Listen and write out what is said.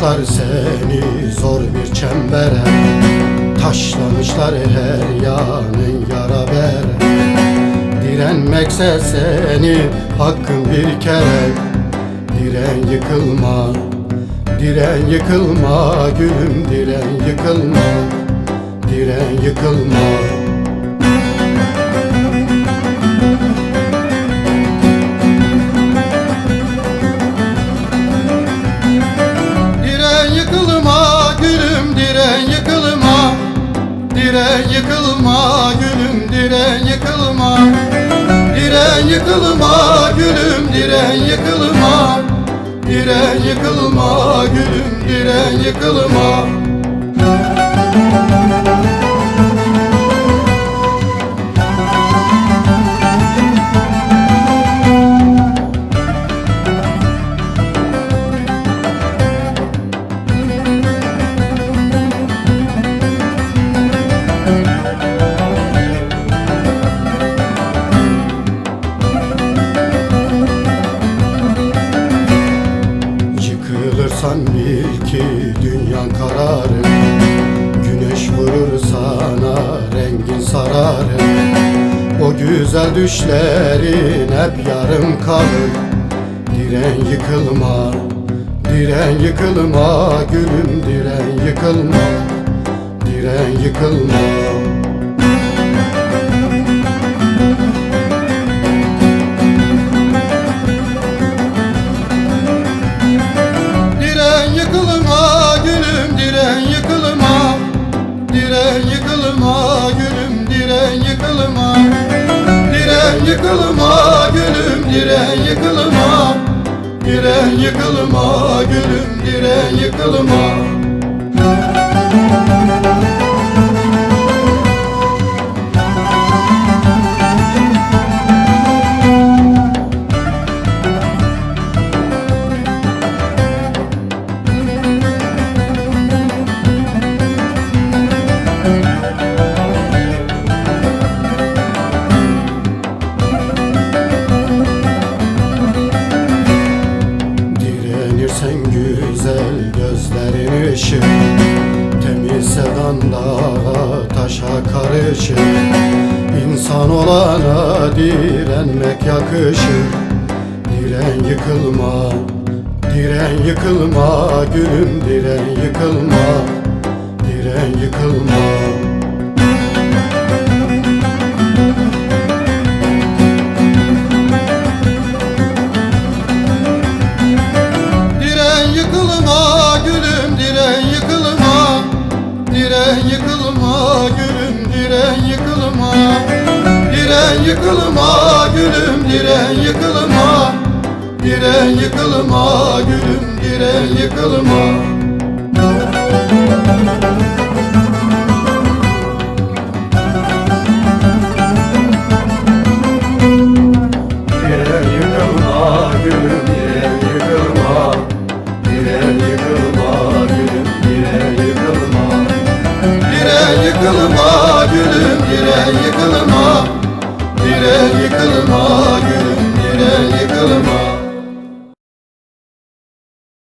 Tıkamışlar seni zor bir çembere, taşlamışlar her yanın yara bere. Direnmekse seni hakkın bir kere. Diren yıkılma, diren yıkılma gülüm, diren yıkılma, diren yıkılma. Diren yıkılma gülüm, diren yıkılma, diren yıkılma gülüm, diren yıkılma. Diren yıkılma gülüm, diren yıkılma, diren yıkılma gülüm, diren yıkılma. Yıkılırsan bil ki dünyan kararır, güneş vurur sana rengin sararır. O güzel düşlerin hep yarım kalır. Diren yıkılma, diren yıkılma gülüm, diren yıkılma, diren yıkılma. Yıkılma gülüm, diren yıkılma, diren yıkılma gülüm, diren yıkılma. Diren yıkılma gülüm, diren yıkılma, diren yıkılma gülüm, diren yıkılma. Direnirsen güzel gözlerin ışık, temiz sedan dağa taşa karışır. İnsan olana direnmek yakışır. Diren yıkılma, diren yıkılma gülüm, diren yıkılma, diren yıkılma. Yıkılma gülüm, diren yıkılma, diren yıkılma gülüm, diren yıkılma. Diren yıkılma gülüm, diren yıkılma, diren yıkılma gülüm, diren yıkılma. Yıkılma gülüm, diren yıkılma, diren yıkılma gülüm, diren yıkılma.